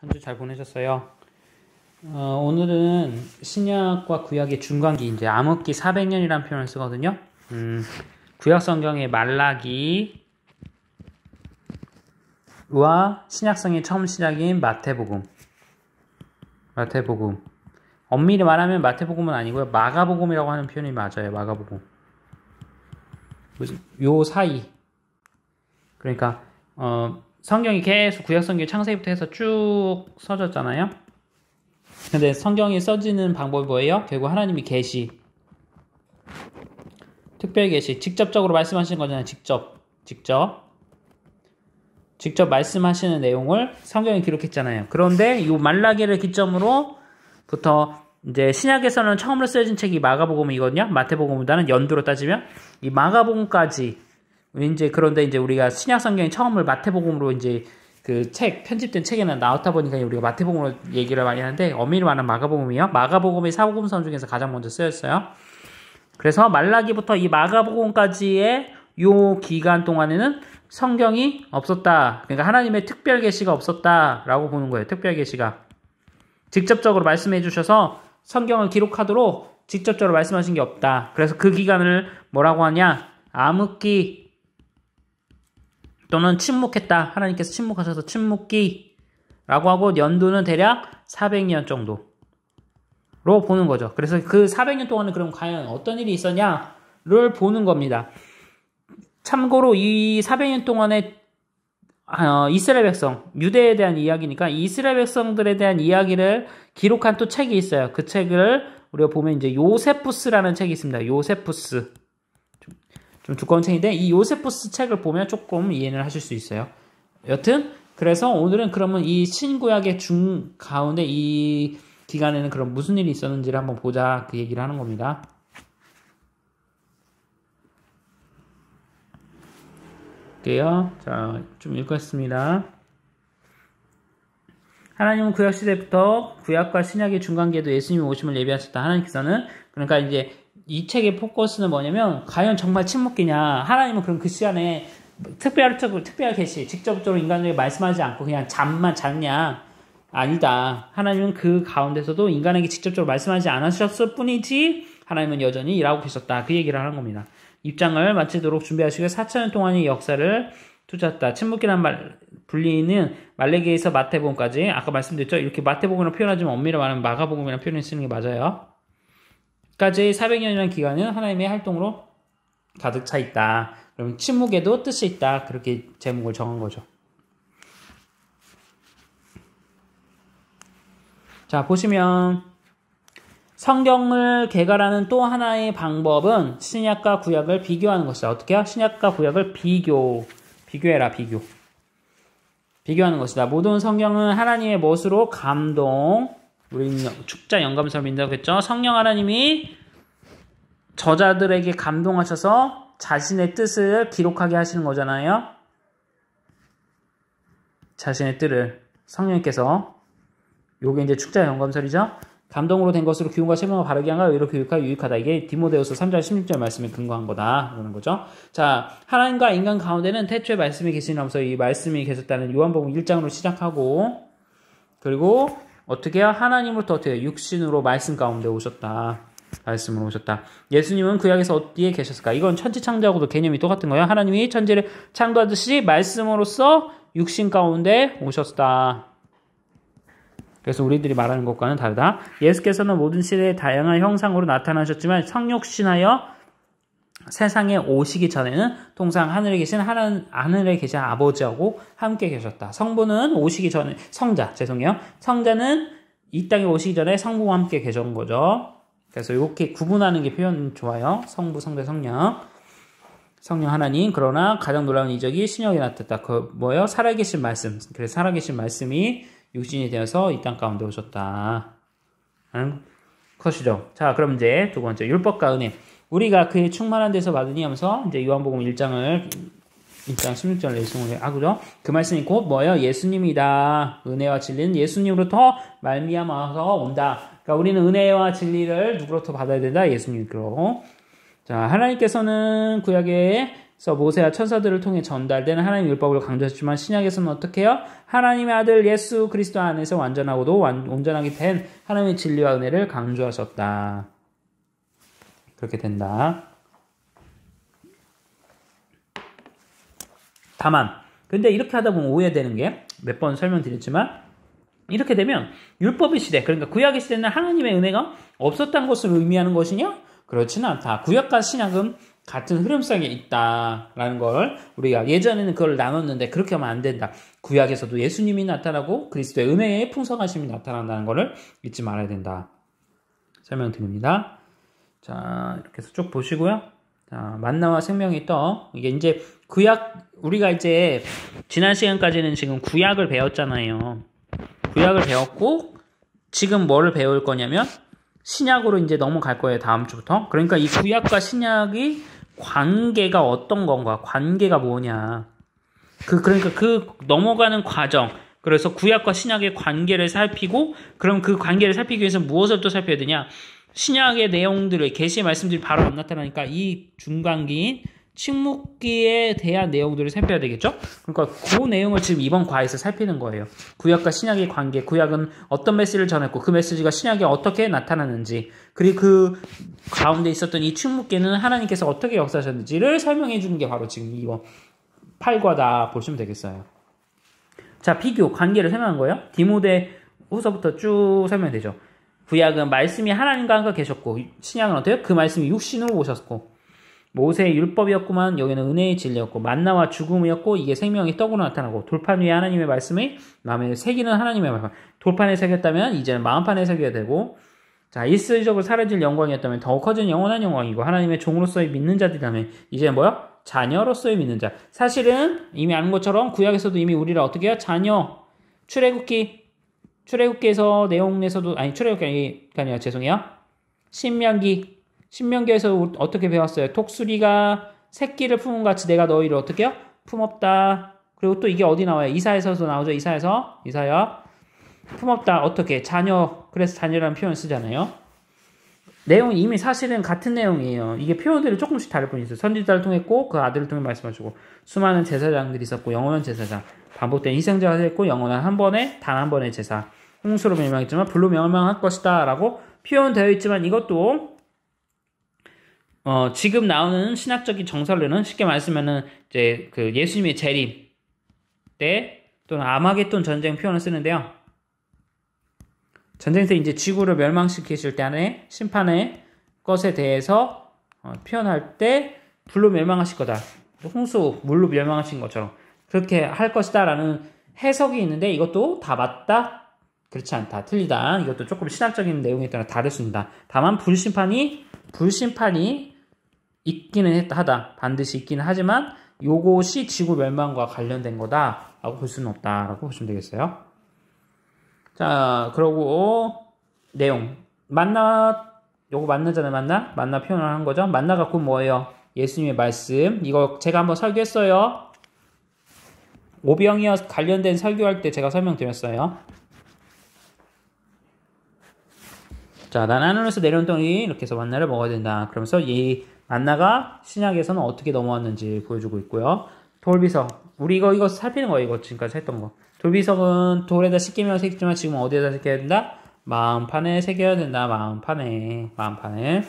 한 주 잘 보내셨어요? 오늘은 신약과 구약의 중간기, 이제 암흑기 400년이라는 표현을 쓰거든요. 구약 성경의 말라기와 신약성의 처음 시작인 마태복음. 엄밀히 말하면 마태복음은 아니고요. 마가복음이라고 하는 표현이 맞아요. 마가복음. 요 사이. 그러니까 성경이 계속 구약 성경 창세기부터 해서 쭉 써졌잖아요. 근데 성경이 써지는 방법이 뭐예요? 결국 하나님이 계시, 특별 계시, 직접적으로 말씀하시는 거잖아요. 직접 말씀하시는 내용을 성경에 기록했잖아요. 그런데 이 말라기를 기점으로부터 이제 신약에서는 처음으로 쓰여진 책이 마가복음이거든요. 마태복음보다는 연도로 따지면 이 마가복음까지 이제 그런데 이제 우리가 신약 성경이 처음을 마태복음으로 이제 그 책 편집된 책에는 나왔다 보니까 우리가 마태복음으로 얘기를 많이 하는데 엄밀히 말하면 마가복음이요. 마가복음이 사복음서 중에서 가장 먼저 쓰였어요. 그래서 말라기부터 이 마가복음까지의 요 기간 동안에는 성경이 없었다. 그러니까 하나님의 특별 계시가 없었다라고 보는 거예요. 특별 계시가 직접적으로 말씀해 주셔서 성경을 기록하도록 직접적으로 말씀하신 게 없다. 그래서 그 기간을 뭐라고 하냐? 암흑기 또는 침묵했다. 하나님께서 침묵하셔서 침묵기라고 하고 연도는 대략 400년 정도로 보는 거죠. 그래서 그 400년 동안은 그럼 과연 어떤 일이 있었냐를 보는 겁니다. 참고로 이 400년 동안에 이스라엘 백성, 유대에 대한 이야기니까 이스라엘 백성들에 대한 이야기를 기록한 또 책이 있어요. 그 책을 우리가 보면 이제 요세푸스라는 책이 있습니다. 요세푸스. 좀 두꺼운 책인데 이 요세푸스 책을 보면 조금 이해를 하실 수 있어요. 여튼 그래서 오늘은 그러면 이 신구약의 중 가운데 이 기간에는 그럼 무슨 일이 있었는지를 한번 보자 그 얘기를 하는 겁니다. 볼게요. 자, 좀 읽겠습니다. 하나님은 구약 시대부터 구약과 신약의 중간기에도 예수님이 오심을 예비하셨다. 하나님께서는 그러니까 이제 이 책의 포커스는 뭐냐면 과연 정말 침묵기냐. 하나님은 그럼 그 시간에 특별 계시, 직접적으로 인간에게 말씀하지 않고 그냥 잠만 잤냐. 아니다. 하나님은 그 가운데서도 인간에게 직접적으로 말씀하지 않으셨을 뿐이지 하나님은 여전히 일하고 계셨다. 그 얘기를 하는 겁니다. 입장을 마치도록 준비하시고 4,000년 동안의 역사를 투자했다. 침묵기란 불리는 말라기에서 마태복음까지 아까 말씀드렸죠. 이렇게 마태복음으로 표현하지만 엄밀히 말하면 마가복음이라는 표현을 쓰는 게 맞아요. 까지 400년이라는 기간은 하나님의 활동으로 가득 차 있다. 그럼 침묵에도 뜻이 있다. 그렇게 제목을 정한 거죠. 자, 보시면 성경을 개괄하는 또 하나의 방법은 신약과 구약을 비교하는 것이다. 어떻게 해요? 신약과 구약을 비교하는 것이다. 모든 성경은 하나님의 멋으로 우리 축자 영감서를 믿는다고 했죠. 성령 하나님이 저자들에게 감동하셔서 자신의 뜻을 기록하게 하시는 거잖아요. 자신의 뜻을 성령님께서 요게 이제 축자 영감설이죠. 감동으로 된 것으로 기운과 생명을 바르게 한가 의로 교육하여 유익하다. 이게 디모데후서 3장 16절 말씀에 근거한 거다. 그러는 거죠. 자, 하나님과 인간 가운데는 태초에 말씀이 계시면서 이 말씀이 계셨다는 요한복음 1장으로 시작하고 그리고 어떻게 해요? 하나님으로부터 어떻게 해요? 육신으로 말씀 가운데 오셨다. 말씀으로 오셨다. 예수님은 구약에서 어디에 계셨을까? 이건 천지창조하고도 개념이 똑같은 거예요. 하나님이 천지를 창조하듯이 말씀으로써 육신 가운데 오셨다. 그래서 우리들이 말하는 것과는 다르다. 예수께서는 모든 시대의 다양한 형상으로 나타나셨지만 성육신하여 세상에 오시기 전에는 통상 하늘에 계신 아버지하고 함께 계셨다. 성부는 오시기 전에 성자는 이 땅에 오시기 전에 성부와 함께 계신 거죠. 그래서 이렇게 구분하는 게 표현 좋아요. 성부, 성자, 성령 하나님. 그러나 가장 놀라운 이적이 신약에 나타났다. 그 뭐예요? 살아계신 말씀. 그래서 살아계신 말씀이 육신이 되어서 이 땅 가운데 오셨다. 하는 것이죠. 자, 그럼 이제 두 번째 율법과 은혜. 우리가 그의 충만한 데서 받으니 하면서 이제 요한복음 1장 16절 내용을 하고요. 그 말씀이 곧 뭐예요? 예수님이다. 은혜와 진리는 예수님으로부터 말미암아서 온다. 그러니까 우리는 은혜와 진리를 누구로부터 받아야 된다? 예수님으로. 자, 하나님께서는 구약에 통해서 모세와 천사들을 통해 전달되는 하나님의 율법을 강조했지만 신약에서는 어떻게 해요? 하나님의 아들 예수 그리스도 안에서 완전하고도 온전하게 된 하나님의 진리와 은혜를 강조하셨다. 그렇게 된다. 다만 근데 이렇게 하다 보면 오해되는 게 몇 번 설명드렸지만 이렇게 되면 율법의 시대, 그러니까 구약의 시대는 하나님의 은혜가 없었다는 것을 의미하는 것이냐? 그렇지는 않다. 구약과 신약은 같은 흐름상에 있다라는 걸 우리가 예전에는 그걸 나눴는데 그렇게 하면 안 된다. 구약에서도 예수님이 나타나고 그리스도의 은혜의 풍성하심이 나타난다는 것을 잊지 말아야 된다. 설명드립니다. 자, 이렇게 해서 쭉 보시고요. 자, 만나와 생명의 떡. 이게 이제 구약, 우리가 이제 지난 시간까지는 지금 구약을 배웠잖아요. 구약을 배웠고 지금 뭐를 배울 거냐면 신약으로 이제 넘어갈 거예요. 다음 주부터. 그러니까 이 구약과 신약이 관계가 어떤 건가? 관계가 뭐냐? 그러니까 그 넘어가는 과정. 그래서 구약과 신약의 관계를 살피고 그럼 그 관계를 살피기 위해서 무엇을 또 살펴야 되냐? 신약의 내용들을 계시의 말씀들이 바로 안 나타나니까 이 중간기인 침묵기에 대한 내용들을 살펴야 되겠죠? 그러니까 그 내용을 지금 이번 과에서 살피는 거예요. 구약과 신약의 관계, 구약은 어떤 메시지를 전했고 그 메시지가 신약에 어떻게 나타나는지 그리고 그 가운데 있었던 이 침묵기는 하나님께서 어떻게 역사하셨는지를 설명해 주는 게 바로 지금 이번 8과다 보시면 되겠어요. 자, 비교, 관계를 설명한 거예요. 디모데 후서부터 쭉 설명되죠. 구약은 말씀이 하나님과 함께 계셨고 신약은 어때요? 그 말씀이 육신으로 오셨고 모세의 율법이었구만 여기는 은혜의 진리였고 만나와 죽음이었고 이게 생명의 떡으로 나타나고 돌판 위에 하나님의 말씀이 마음에 새기는 하나님의 말씀. 돌판에 새겼다면 이제는 마음판에 새겨야 되고 자 일시적으로 사라질 영광이었다면 더욱 커진 영원한 영광이고 하나님의 종으로서의 믿는 자들이라면 이제는 뭐요? 자녀로서의 믿는 자. 사실은 이미 아는 것처럼 구약에서도 이미 우리를 어떻게 해요? 자녀. 출애굽기에서 내용에서도 아니 출애굽기 아니라 죄송해요. 신명기에서 어떻게 배웠어요? 독수리가 새끼를 품은 같이 내가 너희를 어떻게 해요? 품었다. 그리고 또 이게 어디 나와요? 이사야서도 나오죠. 이사야. 품었다. 어떻게? 자녀. 그래서 자녀라는 표현 쓰잖아요. 내용이 이미 사실은 같은 내용이에요. 이게 표현들이 조금씩 다를 뿐이죠. 선지자를 통했고 그 아들을 통해 말씀하시고 수많은 제사장들이 있었고 영원한 제사장. 반복된 희생자가 됐고 영원한 단 한 번의 제사. 홍수로 멸망했지만 불로 멸망할 것이다. 라고 표현되어 있지만 이것도 지금 나오는 신학적인 정설로는 쉽게 말하면은 이제 그 예수님의 재림 때 또는 아마겟돈 전쟁 표현을 쓰는데요. 전쟁 때 이제 지구를 멸망시키실 때 안에 심판의 것에 대해서 표현할 때 불로 멸망하실 거다. 홍수, 물로 멸망하신 것처럼 그렇게 할 것이다라는 해석이 있는데 이것도 다 맞다? 그렇지 않다. 틀리다. 이것도 조금 신학적인 내용에 따라 다를 수 있다. 다만 불심판이 있기는 하다. 반드시 있기는 하지만 요것이 지구 멸망과 관련된 거다라고 볼 수는 없다라고 보시면 되겠어요. 자, 그러고 내용. 요거 만나잖아요. 만나 표현을 한 거죠. 만나 갖고 뭐예요? 예수님의 말씀. 이거 제가 한번 설교했어요. 오병이어 관련된 설교할 때 제가 설명드렸어요. 자, 난 하늘에서 내려온 떡이 이렇게 해서 만나를 먹어야 된다. 그러면서 이 만나가 신약에서는 어떻게 넘어왔는지 보여주고 있고요. 돌비석. 우리 이거 살피는 거예요. 이거 지금까지 했던 거. 돌비석은 돌에다 씻기면 새기지만 지금 어디에다 새겨야 된다? 마음판에 새겨야 된다. 마음판에.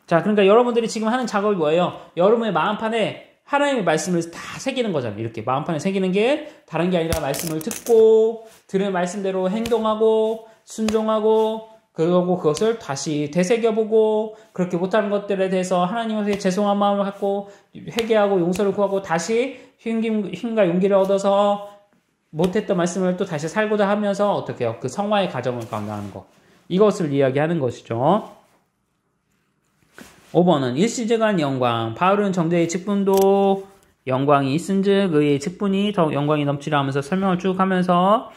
자, 그러니까 여러분들이 지금 하는 작업이 뭐예요? 여러분의 마음판에 하나님의 말씀을 다 새기는 거잖아요. 이렇게 마음판에 새기는 게 다른 게 아니라 말씀을 듣고 들은 말씀대로 행동하고 순종하고 그러고 그것을 다시 되새겨보고 그렇게 못하는 것들에 대해서 하나님께 죄송한 마음을 갖고 회개하고 용서를 구하고 다시 힘과 용기를 얻어서 못했던 말씀을 또 다시 살고자 하면서 어떻게 해요? 그 성화의 과정을 강조하는 거. 이것을 이야기하는 것이죠. 5번은 일시적인 영광. 바울은 정죄의 직분도 영광이 있은즉 의의 직분이 더 영광이 넘치라 하면서 설명을 쭉 하면서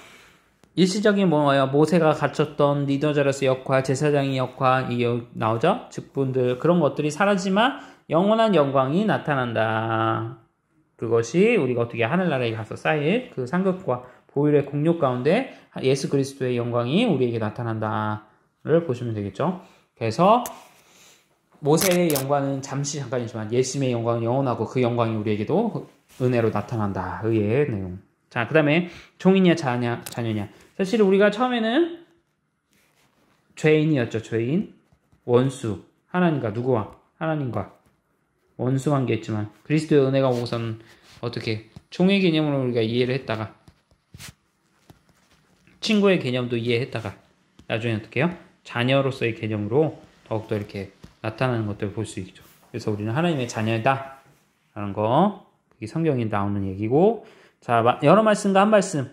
일시적인 뭐예요? 모세가 갖췄던 리더자로서 역할, 제사장의 역할, 이게 나오죠? 직분들, 그런 것들이 사라지만 영원한 영광이 나타난다. 그것이 우리가 어떻게 하늘나라에 가서 쌓일 그 상급과 보혈의 공력 가운데 예수 그리스도의 영광이 우리에게 나타난다를 보시면 되겠죠. 그래서 모세의 영광은 잠시 잠깐이지만 예수님의 영광은 영원하고 그 영광이 우리에게도 은혜로 나타난다. 의의 내용. 자, 그 다음에 종이냐 자녀냐. 사실 우리가 처음에는 죄인이었죠. 죄인, 원수, 하나님과 누구와? 하나님과 원수 관계였지만 그리스도의 은혜가 오고서는 어떻게 종의 개념으로 우리가 이해를 했다가 친구의 개념도 이해했다가 나중에 어떻게 해요? 자녀로서의 개념으로 더욱더 이렇게 나타나는 것들을 볼 수 있죠. 그래서 우리는 하나님의 자녀다 라는 거 그게 성경에 나오는 얘기고 자 여러 말씀과 한 말씀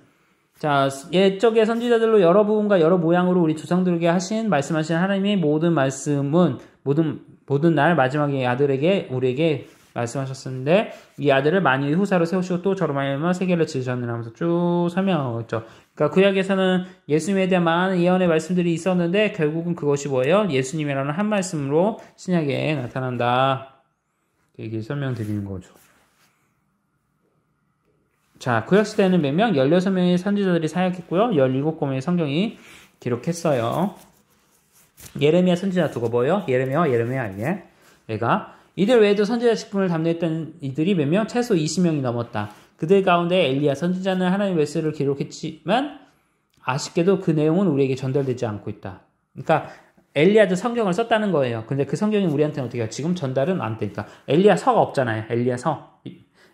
자 옛적의 선지자들로 여러 부분과 여러 모양으로 우리 조상들에게 말씀하신 하나님의 모든 말씀은 모든 날 마지막에 아들에게 우리에게 말씀하셨었는데 이 아들을 만유의 후사로 세우시고 또 저로 말미암아 세계를 지으셨느라 하면서 쭉 설명하고 있죠. 그러니까 구약에서는 예수님에 대한 많은 예언의 말씀들이 있었는데 결국은 그것이 뭐예요? 예수님이라는 한 말씀으로 신약에 나타난다. 이렇게 설명드리는 거죠. 자, 구약시대에는 몇 명? 16명의 선지자들이 사역했고요. 17권의 성경이 기록했어요. 예레미야 선지자 두고 뭐예요? 예레미야 이게 얘가 이들 외에도 선지자 직분을 담당했던 이들이 몇 명? 최소 20명이 넘었다. 그들 가운데 엘리야 선지자는 하나님의 메시지를 기록했지만 아쉽게도 그 내용은 우리에게 전달되지 않고 있다. 그러니까 엘리야도 성경을 썼다는 거예요. 근데 그 성경이 우리한테는 어떻게 해요? 지금 전달은 안 되니까. 엘리야서가 없잖아요. 엘리야서.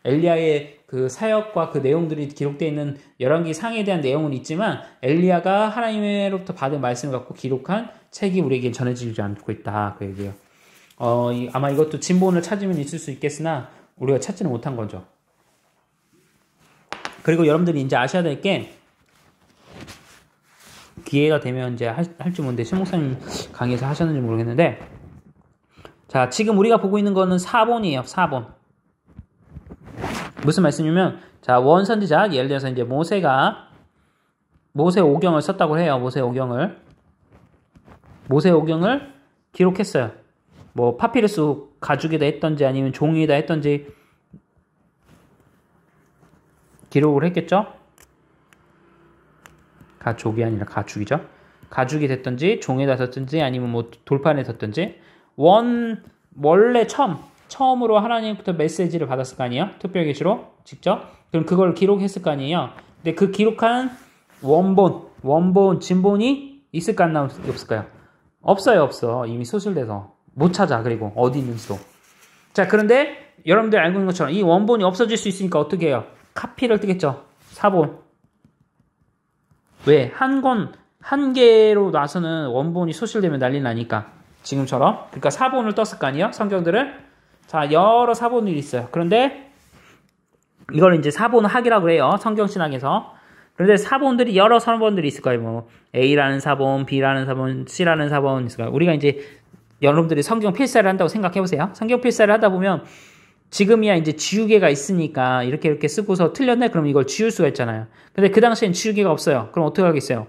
엘리야의 그 사역과 그 내용들이 기록되어 있는 열왕기 상에 대한 내용은 있지만 엘리야가 하나님으로부터 받은 말씀을 갖고 기록한 책이 우리에게 전해지지 않고 있다. 그 얘기예요. 아마 이것도 진본을 찾으면 있을 수 있겠으나 우리가 찾지는 못한 거죠. 그리고 여러분들이 이제 아셔야 될 게 기회가 되면 이제 할지 모르는데 신목사님 강의에서 하셨는지 모르겠는데 자 지금 우리가 보고 있는 거는 사본이에요. 사본. 무슨 말씀이냐면 자 원선지자 예를 들어서 이제 모세가 모세 오경을 썼다고 해요. 모세 오경을 기록했어요. 뭐 파피루스 가죽에다 했던지 아니면 종이에다 했던지 기록을 했겠죠? 가족이 아니라 가죽이죠. 가죽이 됐던지 종에다 뒀던지 아니면 뭐 돌판에 뒀던지 원래 처음으로 하나님부터 메시지를 받았을 거 아니에요? 특별계시로 직접. 그럼 그걸 기록했을 거 아니에요? 근데 그 기록한 원본, 진본이 있을까 안 없을까요? 없어. 이미 소실돼서 못 찾아. 그리고 어디 있는지도. 자, 그런데 여러분들 알고 있는 것처럼 이 원본이 없어질 수 있으니까 어떻게 해요? 카피를 뜨겠죠. 사본. 왜? 한 개로 놔서는 원본이 소실되면 난리 나니까. 지금처럼. 그러니까 사본을 떴을 거 아니에요? 성경들을. 자, 여러 사본들이 있어요. 그런데 이걸 이제 사본학이라고 해요. 성경신학에서. 그런데 사본들이 여러 사본들이 있을 거예요. 뭐 A라는 사본, B라는 사본, C라는 사본 있을 거예요. 우리가 이제 여러분들이 성경 필사를 한다고 생각해 보세요. 성경 필사를 하다 보면 지금이야 이제 지우개가 있으니까 이렇게 쓰고서 틀렸네? 그럼 이걸 지울 수가 있잖아요. 근데 그 당시엔 지우개가 없어요. 그럼 어떻게 하겠어요?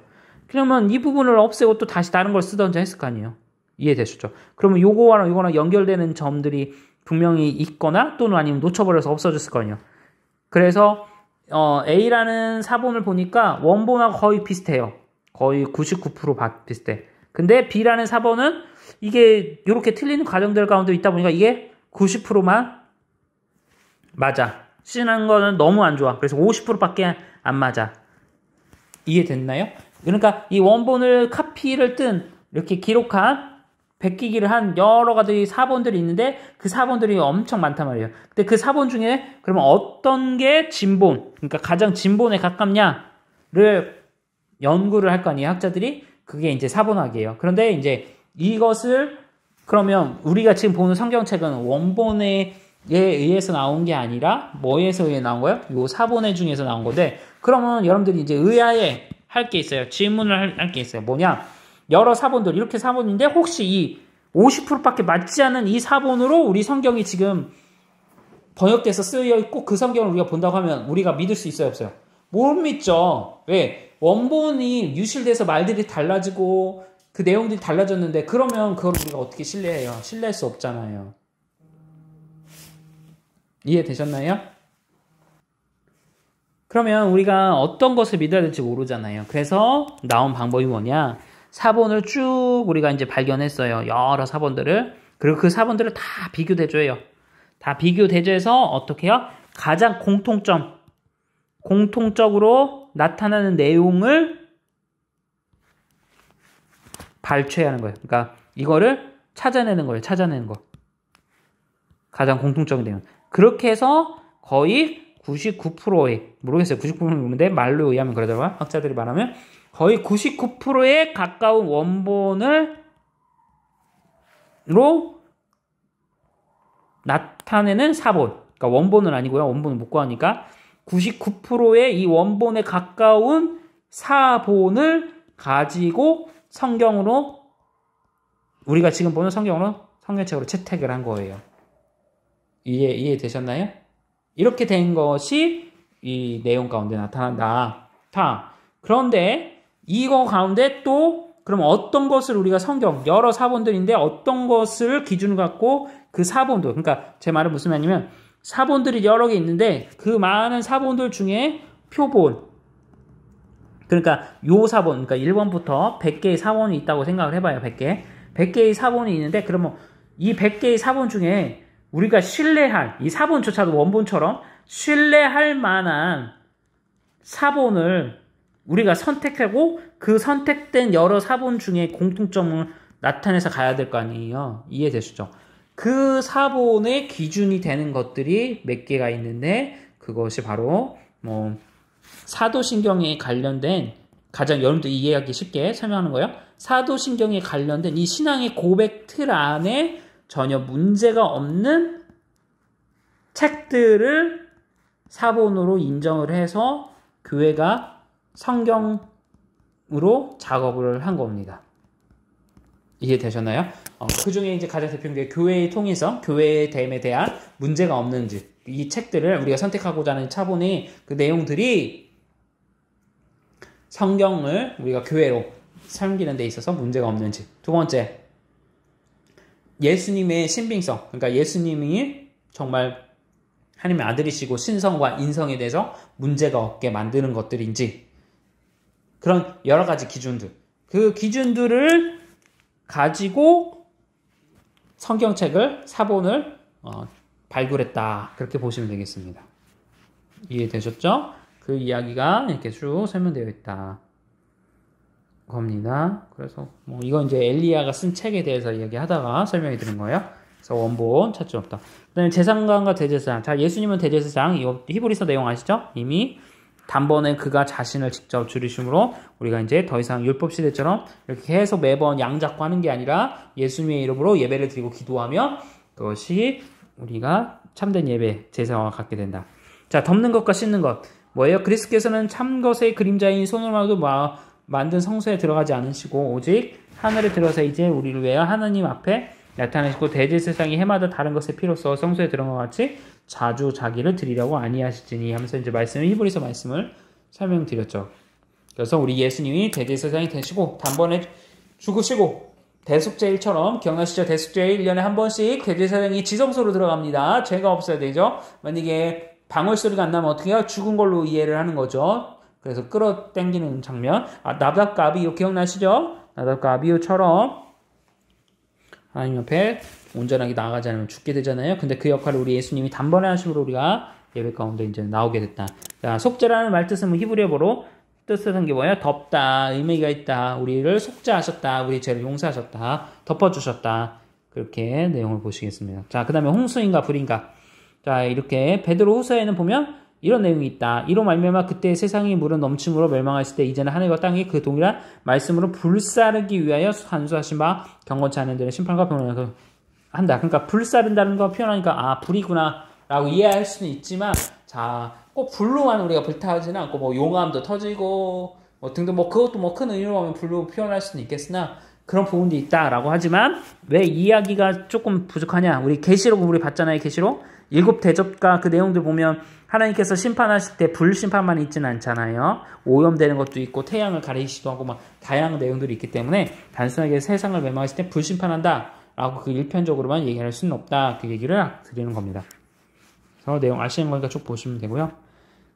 그러면 이 부분을 없애고 또 다시 다른 걸 쓰던지 했을 거 아니에요. 이해되시죠? 그러면 요거랑 연결되는 점들이 분명히 있거나 또는 아니면 놓쳐버려서 없어졌을 거 아니에요. 그래서 A라는 사본을 보니까 원본하고 거의 비슷해요. 거의 99% 비슷해. 근데 B라는 사본은 이게 이렇게 틀리는 과정들 가운데 있다 보니까 이게 90%만 맞아. C라는 거는 너무 안 좋아. 그래서 50%밖에 안 맞아. 이해됐나요? 그러니까 이 원본을 카피를 뜬 이렇게 기록한 베끼기를 한 여러 가지 사본들이 있는데 그 사본들이 엄청 많단 말이에요. 근데 그 사본 중에 그러면 어떤 게 진본, 그러니까 가장 진본에 가깝냐를 연구를 할 거 아니에요. 학자들이. 그게 이제 사본학이에요. 그런데 이제 이것을 그러면 우리가 지금 보는 성경책은 원본에 의해서 나온 게 아니라 뭐에서 의해 나온 거예요? 요 사본의 중에서 나온 건데 그러면 여러분들이 이제 의아해 할 게 있어요. 질문을 할 게 있어요. 뭐냐? 여러 사본들 이렇게 사본인데 혹시 이 50%밖에 맞지 않은 이 사본으로 우리 성경이 지금 번역돼서 쓰여 있고 그 성경을 우리가 본다고 하면 우리가 믿을 수 있어요, 없어요? 못 믿죠. 왜? 원본이 유실돼서 말들이 달라지고 그 내용들이 달라졌는데 그러면 그걸 우리가 어떻게 신뢰해요? 신뢰할 수 없잖아요. 이해되셨나요? 그러면 우리가 어떤 것을 믿어야 될지 모르잖아요. 그래서 나온 방법이 뭐냐? 사본을 쭉 우리가 이제 발견했어요. 여러 사본들을. 그리고 그 사본들을 다 비교대조해요. 다 비교대조해서 어떻게 해요? 가장 공통적으로 나타나는 내용을 발췌하는 거예요. 그러니까 이거를 찾아내는 거예요. 찾아내는 거. 가장 공통적인 내용. 그렇게 해서 거의 99%의, 모르겠어요. 99%는 모르는데 말로 의하면 그러더라고요. 학자들이 말하면 거의 99%에 가까운 원본으로 나타내는 사본. 그러니까 원본은 아니고요. 원본은 못 구하니까 99%의 이 원본에 가까운 사본을 가지고 성경으로, 우리가 지금 보는 성경책으로 채택을 한 거예요. 이해되셨나요? 이렇게 된 것이 이 내용 가운데 나타난다. 그런데 이거 가운데 또 그럼 어떤 것을 우리가 여러 사본들인데 어떤 것을 기준으로 갖고 그 사본들, 그러니까 제 말은 무슨 말이냐면 사본들이 여러 개 있는데 그 많은 사본들 중에 표본, 그러니까 요 사본, 그러니까 1번부터 100개의 사본이 있다고 생각을 해봐요. 100개의 사본이 있는데 그러면 이 100개의 사본 중에 우리가 신뢰할, 이 사본조차도 원본처럼 신뢰할 만한 사본을 우리가 선택하고 그 선택된 여러 사본 중에 공통점을 나타내서 가야 될 거 아니에요. 이해되시죠? 그 사본의 기준이 되는 것들이 몇 개가 있는데 그것이 바로 사도신경에 관련된, 가장 여러분들 이해하기 쉽게 설명하는 거예요. 사도신경에 관련된 이 신앙의 고백 틀 안에 전혀 문제가 없는 책들을 사본으로 인정을 해서 교회가 성경으로 작업을 한 겁니다. 이해되셨나요? 그 중에 이제 가장 대표적인 게 교회의 통일성, 교회의 됨에 대한 문제가 없는지, 이 책들을 우리가 선택하고자 하는 차본의 그 내용들이 성경을 우리가 교회로 섬기는 데 있어서 문제가 없는지. 두 번째, 예수님의 신빙성, 그러니까 예수님이 정말 하나님의 아들이시고 신성과 인성에 대해서 문제가 없게 만드는 것들인지, 그런 여러 가지 기준들, 그 기준들을 가지고 성경책을, 사본을 발굴했다, 그렇게 보시면 되겠습니다. 이해되셨죠? 그 이야기가 이렇게 쭉 설명되어 있다 겁니다. 그래서 이건 이제 엘리야가 쓴 책에 대해서 이야기하다가 설명해 드린 거예요. 그래서 원본 찾지 없다. 그다음에 제사장과 대제사장. 자, 예수님은 대제사장. 이거 히브리서 내용 아시죠? 이미 단번에 그가 자신을 직접 줄이심으로 우리가 이제 더 이상 율법 시대처럼 이렇게 계속 매번 양 잡고 하는 게 아니라 예수님의 이름으로 예배를 드리고 기도하며 그것이 우리가 참된 예배, 제사와 갖게 된다. 자, 덮는 것과 씻는 것. 뭐예요? 그리스도께서는 참 것의 그림자인 손으로도 만든 성소에 들어가지 않으시고 오직 하늘에 들어서 이제 우리를 위하여 하나님 앞에 나타내시고 대제사장이 해마다 다른 것의 피로써 성소에 들어간 것 같이 자주 자기를 드리려고 아니하시지니 하면서 이제 히브리서 말씀을 설명드렸죠. 그래서 우리 예수님이 대제사장이 되시고 단번에 죽으시고 대속죄일처럼 기억나시죠? 대속죄일 1년에 한 번씩 대제사장이 지성소로 들어갑니다. 죄가 없어야 되죠. 만약에 방울소리가 안 나면 어떻게 해요? 죽은 걸로 이해를 하는 거죠. 그래서 끌어당기는 장면. 나답과 아비후 기억나시죠? 나답과 아비후처럼 하나님 옆에 온전하게 나아가지 않으면 죽게 되잖아요. 근데 그 역할을 우리 예수님이 단번에 하심으로 우리가 예배 가운데 이제 나오게 됐다. 자, 속죄라는 말 뜻은 히브리어로 뜻은 게 뭐예요? 덮다, 의미가 있다. 우리를 속죄하셨다. 우리 죄를 용서하셨다. 덮어주셨다. 그렇게 내용을 보시겠습니다. 자, 그 다음에 홍수인가 불인가. 자, 이렇게 베드로 후서에는 보면 이런 내용이 있다. 이로 말미암아 그때 세상이 물은 넘침으로 멸망했을 때 이제는 하늘과 땅이 그 동일한 말씀으로 불사르기 위하여 간수하신 바 경건치 않은 데는 심판과 변호를 한다. 그러니까 불사른다는 거 표현하니까 불이구나 라고 이해할 수는 있지만, 자, 꼭 불로만 우리가 불타지는 않고 용암도 터지고 등등 그것도 큰 의미로 하면 불로 표현할 수는 있겠으나 그런 부분도 있다라고 하지만 왜 이야기가 조금 부족하냐? 우리 계시록 우리 봤잖아요. 계시록 7 대접과 그 내용들 보면 하나님께서 심판하실 때 불심판만 있지는 않잖아요. 오염되는 것도 있고 태양을 가리시기도 하고 다양한 내용들이 있기 때문에 단순하게 세상을 멸망했을 때 불심판한다 라고 그 일편적으로만 얘기할 수는 없다, 그 얘기를 드리는 겁니다. 그래서 내용 아시는 거니까 쭉 보시면 되고요.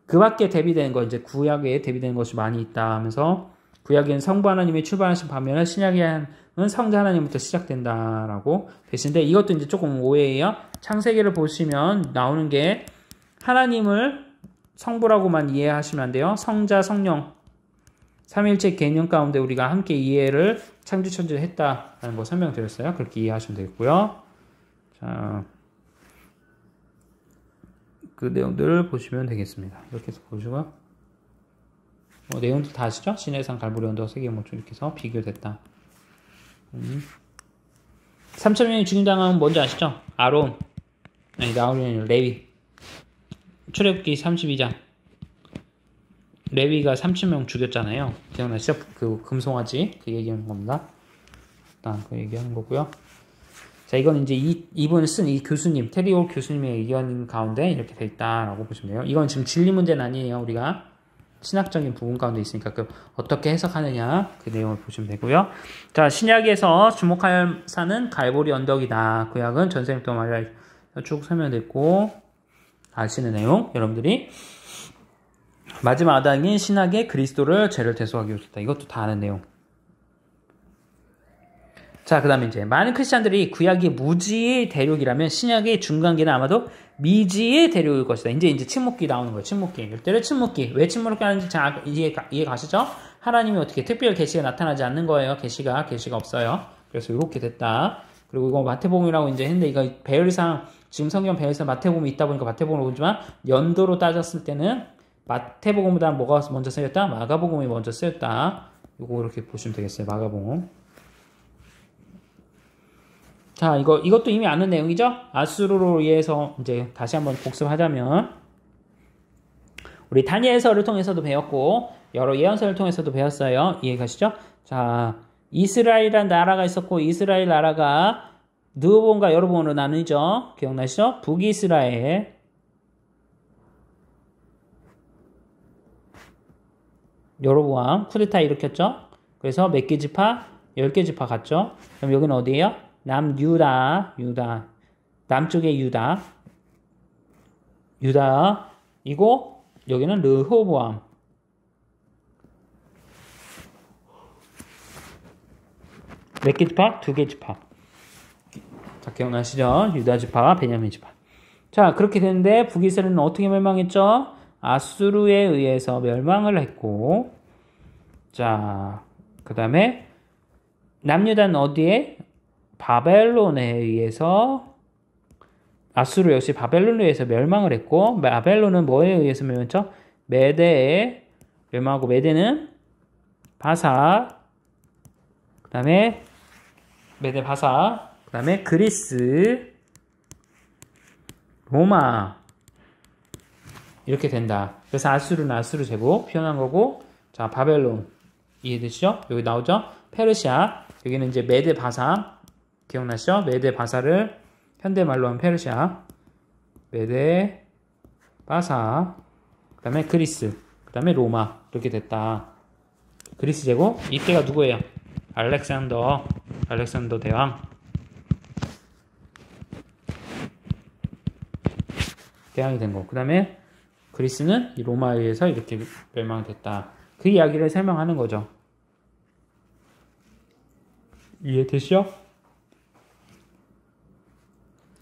그 밖에 대비되는 거, 이제 구약에 대비되는 것이 많이 있다 하면서 구약에는 성부 하나님이 출발하신 반면에 신약에는 성자 하나님부터 시작된다라고 되시는데 이것도 이제 조금 오해예요. 창세기를 보시면 나오는 게 하나님을 성부라고만 이해하시면 안 돼요. 성자, 성령, 삼위일체 개념 가운데 우리가 함께 이해를 창조 천지를 했다라는 거 설명드렸어요. 그렇게 이해하시면 되겠고요. 자, 그 내용들을 보시면 되겠습니다. 이렇게 해서 보시고요. 내용도 다 아시죠? 신해상 갈보리 언덕 세계모초 이렇게 해서 비교됐다. 3,000명이 죽임당하면 뭔지 아시죠? 아론, 아니 나오는 레위. 출애굽기 32장. 레위가 3,000명 죽였잖아요. 기억나시죠? 그 금송아지 그 얘기하는 겁니다. 일단 그 얘기하는 거고요. 자, 이건 이제 이분 쓴 이 교수님, 테리올 교수님의 의견 가운데 이렇게 돼 있다라고 보시면 돼요. 이건 지금 진리 문제는 아니에요. 우리가 신학적인 부분 가운데 있으니까 그 어떻게 해석하느냐 그 내용을 보시면 되고요. 자, 신약에서 주목할 산은 갈보리 언덕이다. 구약은 전생일 동안 쭉 설명됐고 아시는 내용 여러분들이 마지막 아담인 신약의 그리스도를 죄를 대속하기 위해서다. 이것도 다 아는 내용. 자, 그 다음에 이제 많은 크리스찬들이 구약이 무지의 대륙이라면 신약의 중간기는 아마도 미지의 대륙일 것이다. 이제 침묵기 나오는 거예요. 침묵기. 이때를 침묵기. 왜 침묵기 하는지 잘 이해 가시죠? 하나님이 어떻게 특별 계시가 나타나지 않는 거예요. 계시가 없어요. 그래서 이렇게 됐다. 그리고 이거 마태복음이라고 이제 했는데 이거 배열상 지금 성경 배열상 마태복음이 있다 보니까 마태복음을 보지만 연도로 따졌을 때는 마태복음보다 뭐가 먼저 쓰였다? 마가복음이 먼저 쓰였다. 이거 이렇게 보시면 되겠어요. 마가복음. 자, 이것도 이미 아는 내용이죠? 아수르로 의해서 이제 다시 한번 복습하자면 우리 다니엘서를 통해서도 배웠고 여러 예언서를 통해서도 배웠어요. 이해 가시죠? 자, 이스라엘이라는 나라가 있었고 이스라엘 나라가 느호본과 여로본으로 나누죠. 기억나시죠? 북이스라엘 여로보암 쿠데타 일으켰죠. 그래서 몇 개 지파? 10개 지파 갔죠. 그럼 여기는 어디예요? 남유다, 남쪽의 유다이고 여기는 르호보암. 몇 개 지파? 2개 지파. 자, 기억나시죠? 유다 지파와 베냐민 지파. 자, 그렇게 되는데 북이스라엘은 어떻게 멸망했죠? 아수르에 의해서 멸망을 했고, 자, 그 다음에 남유다는 어디에? 바벨론에 의해서 아수르 역시 바벨론에 의해서 멸망을 했고 바벨론은 뭐에 의해서 멸망했죠? 메대에 멸망하고 메대는 바사 그 다음에 메대 바사 그 다음에 그리스 로마 이렇게 된다. 그래서 아수르는 아수르 제국 표현한 거고 자 바벨론 이해되시죠? 여기 나오죠? 페르시아 여기는 이제 메대 바사 기억나시죠? 메데 바사를 현대말로 하면 페르시아, 메데 바사, 그 다음에 그리스, 그 다음에 로마 이렇게 됐다. 그리스 제국 이때가 누구예요? 알렉산더 대왕. 대왕이 된 거. 그 다음에 그리스는 이 로마에 의해서 이렇게 멸망됐다. 그 이야기를 설명하는 거죠. 이해되시죠?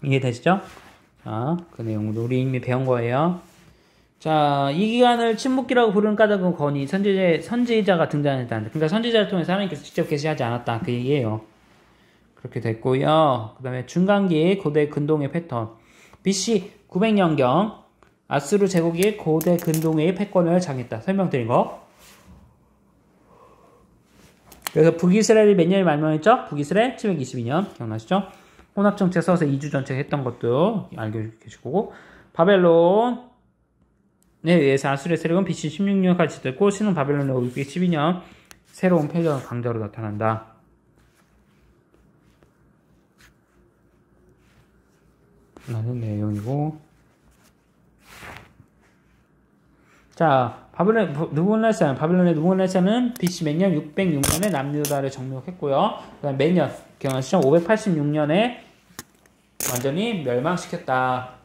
이해되시죠? 자, 그 내용도 우리 이미 배운 거예요. 자, 이 기간을 침묵기라고 부르는 까닭은 거니 선지자가 등장했다. 그러니까 선지자를 통해서 하나님께서 직접 계시하지 않았다. 그 얘기예요. 그렇게 됐고요. 그 다음에 중간기 고대 근동의 패턴. BC 900년경 아수르 제국이 고대 근동의 패권을 장했다. 설명드린 거. 그래서 북이스라엘이 몇 년에 멸망했죠? 북이스라엘 722년. 기억나시죠? 혼합정책 써서 2주 정책 했던 것도 알고 계시고 바벨론에 의해서 아수르의 세력은 BC 16년까지 됐고 신은 바벨론의 512년 새로운 패전 강자로 나타난다. 라는 내용이고 자 바벨론의 누분레사는 BC 몇 년? 606년에 남유다를 정복했고요. 그 다음 몇 년? 기억나시죠? 586년에 완전히 멸망시켰다.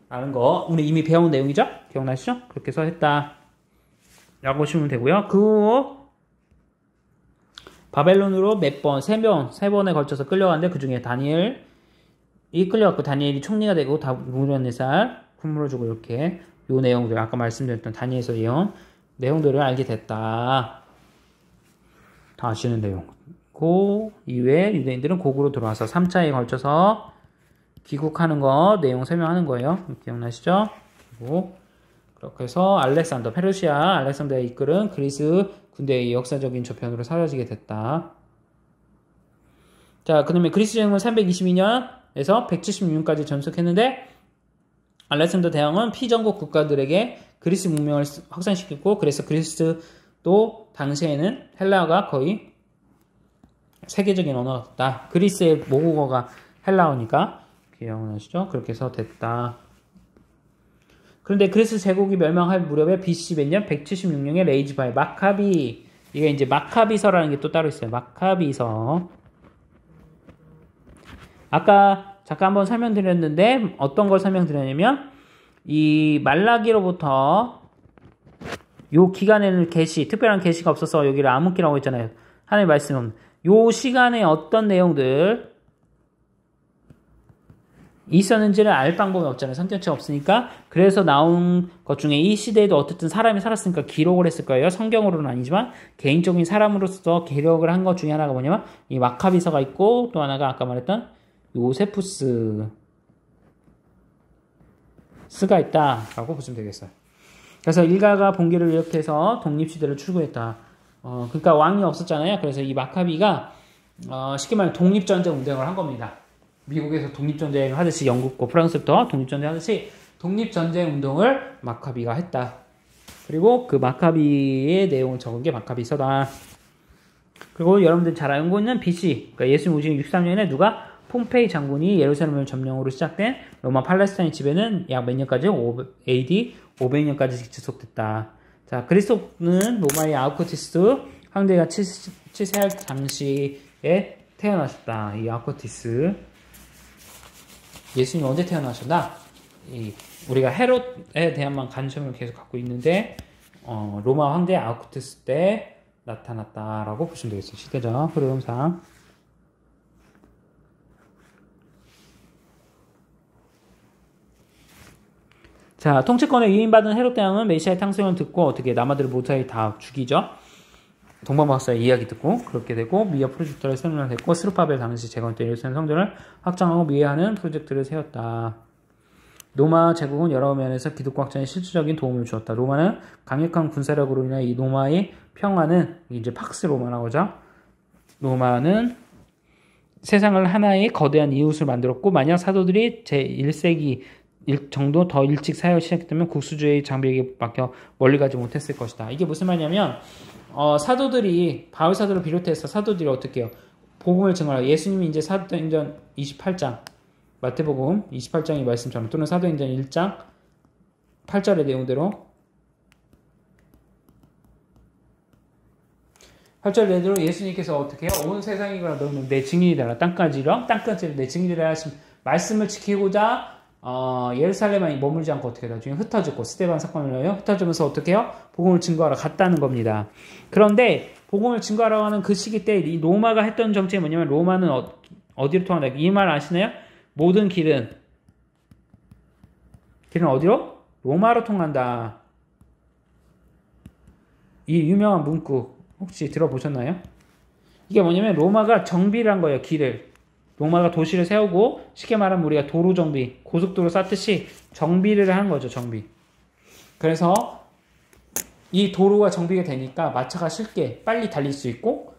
라는 거 우리 이미 배운 내용이죠? 기억나시죠? 그렇게 해서 했다. 라고 보시면 되고요. 그 후 바벨론으로 몇 번, 세 번에 걸쳐서 끌려갔는데 그 중에 다니엘이 끌려갔고 다니엘이 총리가 되고 다부갓네살 품물어주고 이렇게 요 내용들 아까 말씀드렸던 다니엘서 내용들을 알게 됐다. 다 아시는 내용. 그 이후에 유대인들은 고국으로 들어와서 3차에 걸쳐서 귀국하는 거 내용 설명하는 거예요. 기억나시죠? 그리고 그렇게 해서 알렉산더가 이끌은 그리스 군대의 역사적인 저편으로 사라지게 됐다. 자, 그다음에 그리스 제국은 322년에서 176년까지 전속했는데 알렉산더 대왕은 피전국 국가들에게 그리스 문명을 확산시켰고 그래서 그리스도 당시에는 헬라어가 거의 세계적인 언어가 됐다. 그리스의 모국어가 헬라어니까 기억나시죠? 그렇게 해서 됐다. 그런데 그리스 제국이 멸망할 무렵에 BC 몇 년? 176년에 레이지파의 마카비 이게 이제 마카비서라는 게 또 따로 있어요. 마카비서 아까 잠깐 한번 설명드렸는데 어떤 걸 설명드렸냐면 이 말라기로부터 요 기간에는 특별한 계시가 없어서 여기를 암흑기라고 했잖아요. 하나님의 말씀은 요 시간에 어떤 내용들 있었는지를 알 방법이 없잖아요. 성경책 없으니까. 그래서 나온 것 중에 이 시대에도 어쨌든 사람이 살았으니까 기록을 했을 거예요. 성경으로는 아니지만 개인적인 사람으로서 기록을 한 것 중에 하나가 뭐냐면 이 마카비서가 있고 또 하나가 아까 말했던 요세푸스가 있다라고 보시면 되겠어요. 그래서 일가가 봉기를 일으켜서 독립시대를 추구했다. 그러니까 왕이 없었잖아요. 그래서 이 마카비가 쉽게 말하면 독립전쟁 운동을 한 겁니다. 미국에서 독립전쟁 하듯이 영국과 프랑스부터 독립전쟁 하듯이 독립전쟁 운동을 마카비가 했다. 그리고 그 마카비의 내용을 적은 게 마카비서다. 그리고 여러분들 잘 알고 있는 BC, 그러니까 예수님 오시기 63년에 누가? 폼페이 장군이 예루살렘을 점령으로 시작된 로마 팔레스타인 지배는 약 몇 년까지? AD 500년까지 지속됐다. 자, 그리스도는 로마의 아우쿠티스 황제가 7세 당시에 태어나셨다. 이 아우쿠티스. 예수님이 언제 태어나셨나? 우리가 헤롯에 대한만 관심을 계속 갖고 있는데 로마 황제 아우쿠티스 때 나타났다라고 보시면 되겠어요. 시대적 흐름상. 자, 통치권을 위임받은 헤롯 대왕은 메시아의 탕성을 듣고 어떻게 남아들을 모두에 다 죽이죠. 동방박사의 이야기 듣고 그렇게 되고 미아 프로젝트를 설명했고 스루바벨 당시 재건된 예루살렘 성전을 확장하고 미해하는 프로젝트를 세웠다. 로마 제국은 여러 면에서 기독교 확장에 실질적인 도움을 주었다. 로마는 강력한 군사력으로 인해 이 로마의 평화는 이제 팍스 로마라고 하죠. 로마는 세상을 하나의 거대한 이웃을 만들었고 만약 사도들이 제1세기 정도 더 일찍 사역을 시작했다면 국수주의 장벽에게 막혀 멀리 가지 못했을 것이다. 이게 무슨 말이냐면 사도들이 바울 사도를 비롯해서 사도들이 어떻게 해요? 복음을 증언하고 예수님이 이제 사도행전 28장 마태복음 28장의 말씀처럼 또는 사도행전 1장 8절의 내용대로 8절 내대로 예수님께서 어떻게 해요? 온 세상이가 너는 내 증인이 되라. 땅까지 내 증인이 되라 하신 말씀을 지키고자 예루살렘에 머물지 않고 어떻게 나중에 흩어졌고 스데반 사건을 넣어요. 흩어지면서 어떻게 해요? 복음을 증거하러 갔다는 겁니다. 그런데 복음을 증거하러 가는 그 시기 때 이 로마가 했던 정책이 뭐냐면 로마는 어디로 통한다? 이 말 아시나요? 모든 길은 어디로? 로마로 통한다. 이 유명한 문구 혹시 들어보셨나요? 이게 뭐냐면 로마가 정비를 한 거예요. 길을. 로마가 도시를 세우고 쉽게 말하면 우리가 도로 정비, 고속도로 쌓듯이 정비를 한 거죠. 정비. 그래서 이 도로가 정비가 되니까 마차가 쉽게 빨리 달릴 수 있고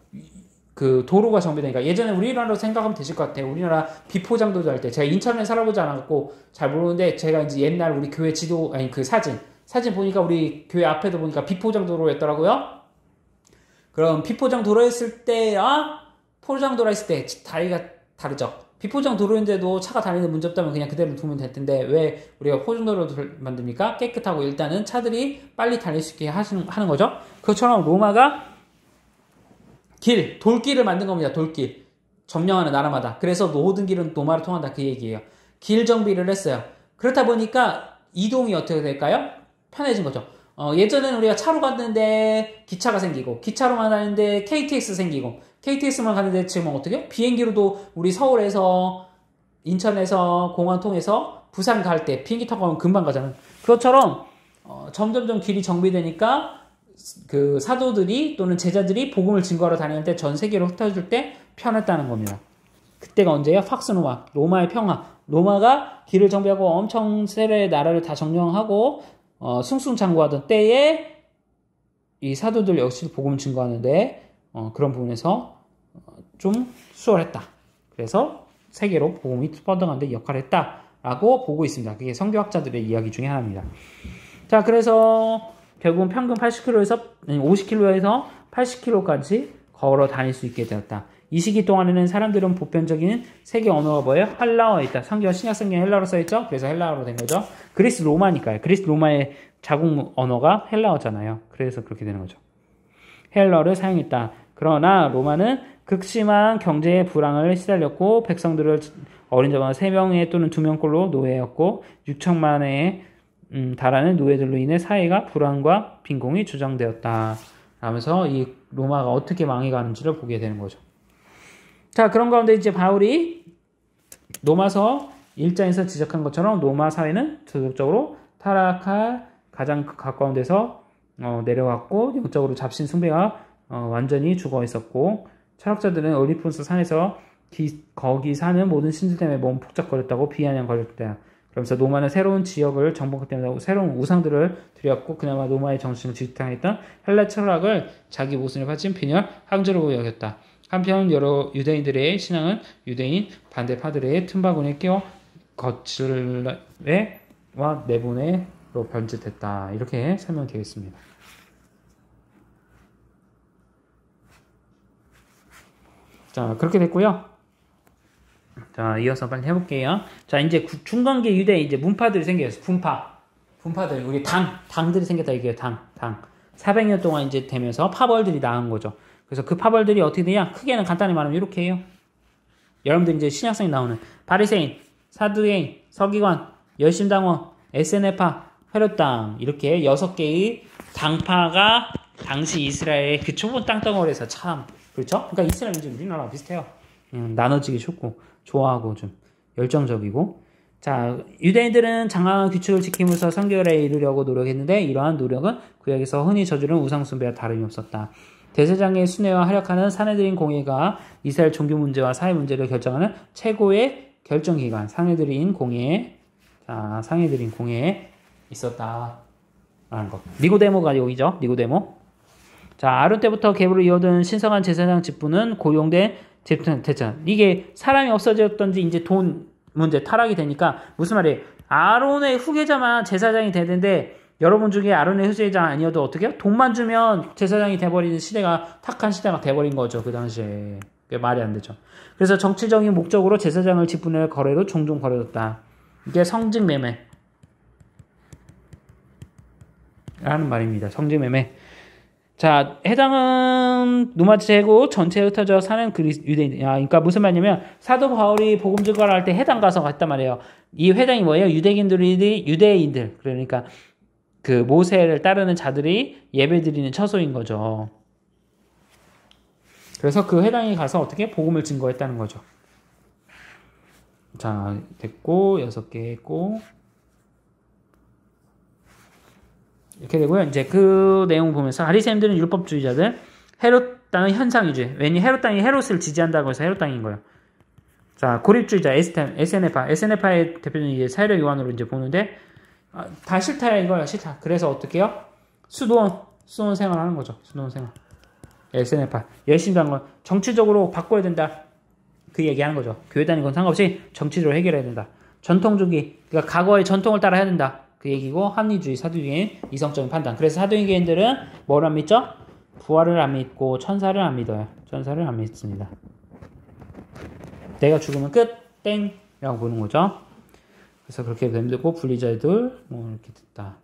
그 도로가 정비되니까 예전에 우리나라로 생각하면 되실 것 같아요. 우리나라 비포장도로 할 때 제가 인천에 살아보지 않았고 잘 모르는데 제가 이제 옛날 우리 교회 지도 아니 그 사진 보니까 우리 교회 앞에도 보니까 비포장도로였더라고요. 그럼 비포장 도로였을 때 포장 도로 했을 때 다리가 다르죠. 비포장 도로인데도 차가 다니는 문제 없다면 그냥 그대로 두면 될 텐데 왜 우리가 포장도로를 만듭니까? 깨끗하고 일단은 차들이 빨리 달릴 수 있게 하는 거죠. 그것처럼 로마가 돌길을 만든 겁니다. 돌길. 점령하는 나라마다. 그래서 모든 길은 로마로 통한다 그 얘기예요. 길 정비를 했어요. 그렇다 보니까 이동이 어떻게 될까요? 편해진 거죠. 예전에는 우리가 차로 갔는데 기차가 생기고, 기차로만 가는데 KTX 생기고, KTX만 가는데 지금 어떻게? 비행기로도 우리 서울에서, 인천에서, 공항 통해서 부산 갈 때 비행기 타고 가면 금방 가잖아. 그것처럼, 점점점 길이 정비되니까 그 사도들이 또는 제자들이 복음을 증거하러 다닐 때 전 세계로 흩어질 때 편했다는 겁니다. 그때가 언제야? 팍스 로마. 로마의 평화. 로마가 길을 정비하고 엄청 세례의 나라를 다 점령하고 승승장구하던 때에 이 사도들 역시 복음을 증거하는데 그런 부분에서 좀 수월했다. 그래서 세계로 복음이 뻗어가는데 역할을 했다라고 보고 있습니다. 그게 성교학자들의 이야기 중에 하나입니다. 자, 그래서 결국은 평균 80km에서 50km에서 80km까지 걸어 다닐 수 있게 되었다. 이 시기 동안에는 사람들은 보편적인 세계 언어가 뭐예요? 헬라어에 있다. 성경 신약 성경에 헬라어로 써있죠? 그래서 헬라어로 된 거죠. 그리스 로마니까요. 그리스 로마의 자국 언어가 헬라어잖아요. 그래서 그렇게 되는 거죠. 헬라어를 사용했다. 그러나 로마는 극심한 경제의 불황을 시달렸고 백성들을 어린 자가 3명에 또는 2명꼴로 노예였고 6천만에 달하는 노예들로 인해 사회가 불황과 빈곤이 조장되었다. 하면서 이 로마가 어떻게 망해가는지를 보게 되는 거죠. 자, 그런 가운데 이제 바울이 로마서 1장에서 지적한 것처럼 로마 사회는 지속적으로 타락할 가장 가까운 데서 내려갔고 영적으로 잡신 숭배가 완전히 죽어 있었고 철학자들은 올리포스 산에서 거기 사는 모든 신들 때문에 몸 북적거렸다고 비아냥거렸다. 그러면서 로마는 새로운 지역을 정복하기 때문에 새로운 우상들을 들였고 그나마 로마의 정신을 지탱했던 헬라 철학을 자기 모순을 바친 빈혈 항저로 여겼다. 한편 여러 유대인들의 신앙은 유대인 반대파들의 틈바구니에 끼워 거칠레와 내분해로 변질됐다. 이렇게 설명되어 있습니다. 자, 그렇게 됐고요. 자, 이어서 빨리 해볼게요. 자, 이제 중간계 유대 이제 문파들이 생겼어요. 분파들. 우리 당들이 생겼다 이게 당. 400년 동안 이제 되면서 파벌들이 나온 거죠. 그래서 그 파벌들이 어떻게 되냐? 크게는 간단히 말하면 이렇게 해요. 여러분들 이제 신약성에 나오는 바리새인, 사두개인, 서기관, 열심당원, 에세네파, 헤롯당 이렇게 6개의 당파가 당시 이스라엘 그 좁은 땅덩어리에서 참 그렇죠? 그러니까 이스라엘은 이제 우리나라랑 비슷해요. 나눠지기 쉽고 좋아하고 좀 열정적이고 자 유대인들은 장황한 규칙을 지키면서 성결에 이르려고 노력했는데 이러한 노력은 구약에서 흔히 저지른 우상숭배와 다름이 없었다. 대제사장의 순회와 활약하는 사내들인 공회가 이스라엘 종교 문제와 사회 문제를 결정하는 최고의 결정기관 상해드린 공회에 있었다라는 것. 니고데모가 여기죠. 니고데모. 자 아론 때부터 계보를 이어든 신성한 제사장 직분은 고용된 제사장. 이게 사람이 없어졌던지 이제 돈 문제 타락이 되니까 무슨 말이에요? 아론의 후계자만 제사장이 되는데 여러분 중에 아론의 후계자 아니어도 어떻게 해요? 돈만 주면 제사장이 돼버리는 시대가 탁한 시대가 돼버린 거죠. 그 당시에. 그게 말이 안 되죠. 그래서 정치적인 목적으로 제사장을 직분할 거래로 종종 벌어졌다. 이게 성직매매 라는 말입니다. 성직매매. 자, 해당은 노마 제국 전체에 흩어져 사는 유대인. 그러니까 무슨 말이냐면 사도 바울이 복음 증거를 할 때 해당 가서 갔단 말이에요. 이 회당이 뭐예요? 유대인들. 그러니까 그 모세를 따르는 자들이 예배드리는 처소인 거죠. 그래서 그 회당에 가서 어떻게 복음을 증거했다는 거죠. 자, 됐고 6개 했고 이렇게 되고요. 이제 그 내용 보면서 바리새인들은 율법주의자들, 헤롯 땅은 현상유주의. 왜냐 헤롯 땅이 헤롯을 지지한다고 해서 헤롯 땅인 거예요. 자, 고립주의자 에세네파의 대표적인 이제 사회력 요한으로 이제 보는데 다 싫다야 이거야 싫다. 그래서 어떻게 해요? 수도원 생활하는 거죠. 수도원 생활. 에세네파 열심당원 정치적으로 바꿔야 된다. 그 얘기하는 거죠. 교회 다니는 건 상관없이 정치적으로 해결해야 된다. 전통주의 그러니까 과거의 전통을 따라 해야 된다. 그 얘기고 합리주의, 사두개인, 이성적인 판단. 그래서 사두개인들은 뭘 안 믿죠? 부활을 안 믿고 천사를 안 믿어요. 천사를 안 믿습니다. 내가 죽으면 끝! 땡! 이라고 보는 거죠. 그래서 그렇게 되고 분리자들 뭐 이렇게 됐다.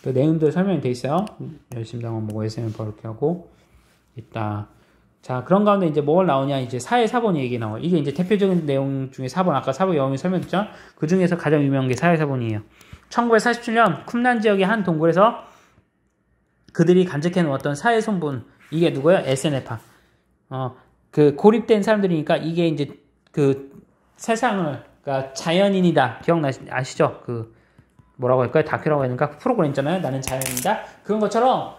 그 내용들 설명이 돼 있어요. 열심당원 뭐고 SM파 이렇게 하고 있다. 자, 그런 가운데 이제 뭘 나오냐? 이제 사회사본이 얘기 나와요. 이게 이제 대표적인 내용 중에 사본, 아까 사본 영웅이 설명했죠? 그 중에서 가장 유명한 게 사회사본이에요. 1947년 쿰란 지역의 한 동굴에서 그들이 간직해 놓았던 사회손분, 이게 누구예요? SNF파. 그 고립된 사람들이니까 이게 이제 그 세상을, 그러니까 자연인이다. 아시죠? 그 뭐라고 할까요? 다큐라고 하니까 프로그램 있잖아요. 나는 자연인이다. 그런 것처럼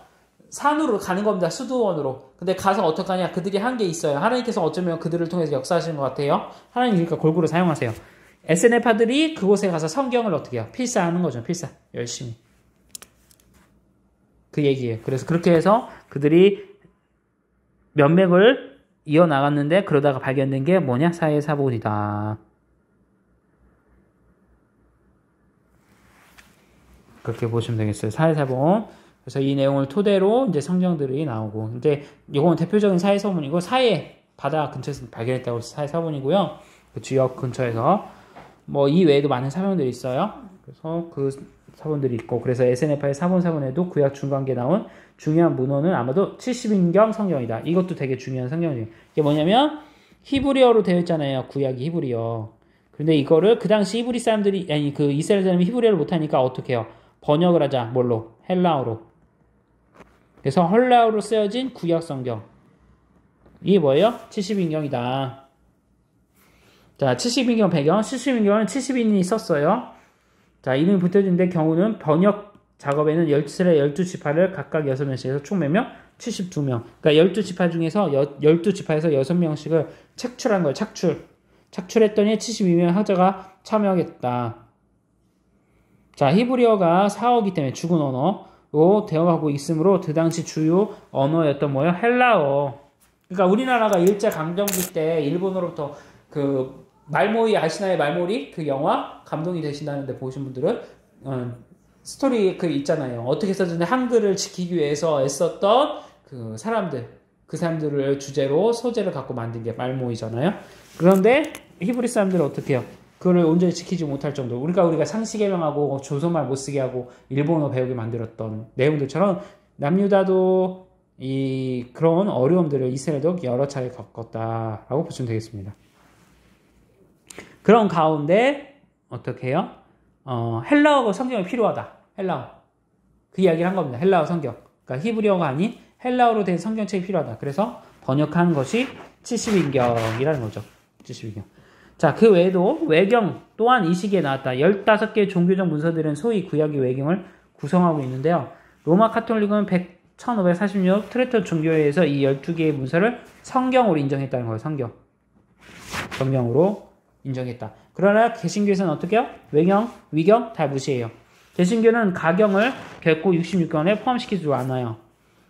산으로 가는 겁니다. 수도원으로. 근데 가서 어떡하냐? 그들이 한 게 있어요. 하나님께서 어쩌면 그들을 통해서 역사하시는 것 같아요. 하나님 그러니까 골고루 사용하세요. SNF파들이 그곳에 가서 성경을 어떻게 해요? 필사하는 거죠. 필사. 열심히. 그 얘기예요. 그래서 그렇게 해서 그들이 면맥을 이어나갔는데 그러다가 발견된 게 뭐냐? 사회사본이다. 그렇게 보시면 되겠어요. 사회사본. 그래서 이 내용을 토대로 이제 성경들이 나오고, 이제 이건 대표적인 사회사본이고, 바다 근처에서 발견했다고 해서 사회사본이고요. 그 지역 근처에서 뭐 이 외에도 많은 사본들이 있어요. 그래서 그 사본들이 있고, 그래서 SNF파의 사본에도 구약 중간기에 나온 중요한 문헌은 아마도 70인경 성경이다. 이것도 되게 중요한 성경이에요. 이게 뭐냐면 히브리어로 되어 있잖아요. 구약이 히브리어. 근데 이거를 그 당시 히브리 사람들이, 아니 그 이스라엘 사람이 히브리어를 못하니까 어떻게 해요? 번역을 하자. 뭘로? 헬라어로. 그래서 헬라어로 쓰여진 구약 성경. 이게 뭐예요? 70인경이다. 자, 70인경 배경. 70인경은 70인이 썼어요. 자, 이름이 붙여진데 경우는 번역 작업에는 이스라엘 12지파를 각각 6명씩 해서 총 몇 명? 72명. 그러니까 12지파 중에서 12지파에서 6명씩을 책출한 거예요. 착출했더니 72명 학자가 참여하겠다. 자, 히브리어가 사어이기 때문에 죽은 언어로 되어가고 있으므로 그 당시 주요 언어였던 뭐예요? 헬라어. 그러니까 우리나라가 일제강점기 때 일본으로부터 그 말모이 아시나요? 말모리? 그 영화 감동이 되신다는데 보신 분들은 스토리 그 있잖아요. 어떻게 써졌는데 한글을 지키기 위해서 애썼던 그 사람들을 주제로 소재를 갖고 만든 게 말모이잖아요. 그런데 히브리 사람들은 어떻게 해요? 그걸 온전히 지키지 못할 정도. 우리가 상시개명하고 조선말 못 쓰게 하고 일본어 배우게 만들었던 내용들처럼 남유다도 그런 어려움들을 이스라엘도 여러 차례 겪었다라고 보시면 되겠습니다. 그런 가운데 어떻게 해요? 헬라어 성경이 필요하다. 헬라어. 그 이야기를 한 겁니다. 헬라어 성경. 그러니까 히브리어가 아닌 헬라어로 된 성경책이 필요하다. 그래서 번역한 것이 70인경이라는 거죠. 70인경. 자, 그 외에도 외경 또한 이 시기에 나왔다. 15개의 종교적 문서들은 소위 구약의 외경을 구성하고 있는데요. 로마 카톨릭은 1546 트레터 종교회에서 이 12개의 문서를 성경으로 인정했다는 거예요. 성경으로 인정했다. 그러나 개신교에서는 어떻게 해요? 외경, 위경 다 무시해요. 개신교는 가경을 결코 66경에 포함시키지 않아요.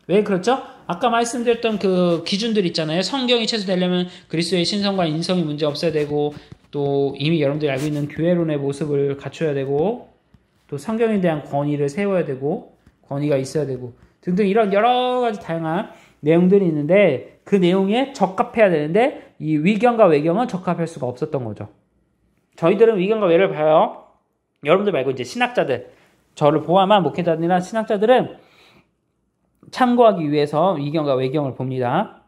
왜 그렇죠? 아까 말씀드렸던 그 기준들 있잖아요. 성경이 최소되려면 그리스도의 신성과 인성이 문제 없어야 되고, 또 이미 여러분들이 알고 있는 교회론의 모습을 갖춰야 되고, 또 성경에 대한 권위를 세워야 되고, 권위가 있어야 되고 등등 이런 여러 가지 다양한 내용들이 있는데 그 내용에 적합해야 되는데 이 위경과 외경은 적합할 수가 없었던 거죠. 저희들은 위경과 외를 봐요. 여러분들 말고 이제 신학자들, 저를 포함한 목회자들이나 신학자들은 참고하기 위해서 위경과 외경을 봅니다.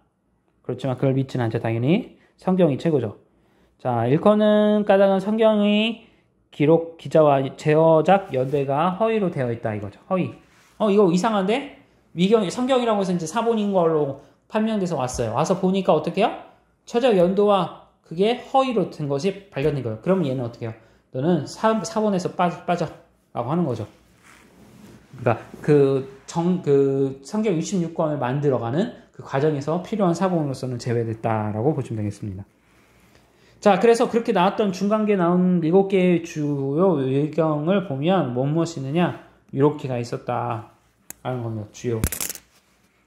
그렇지만 그걸 믿지는 않죠. 당연히 성경이 최고죠. 자, 일컫는 까닭은 성경의 기록, 기자와 제어작 연대가 허위로 되어 있다 이거죠. 허위. 이거 이상한데? 성경이라고 해서 이제 사본인 걸로 판명돼서 왔어요. 와서 보니까 어떻게 해요? 최저 연도와 그게 허위로 된 것이 발견된 거예요. 그러면 얘는 어떻게 해요? 너는 사본에서 빠져. 라고 하는 거죠. 그러니까 성경 66권을 만들어가는 그 과정에서 필요한 사본으로서는 제외됐다라고 보시면 되겠습니다. 자, 그래서 그렇게 나왔던 중간기에 나온 7개의 주요 외경을 보면 무엇이 있느냐? 이렇게가 있었다라는 겁니다. 주요.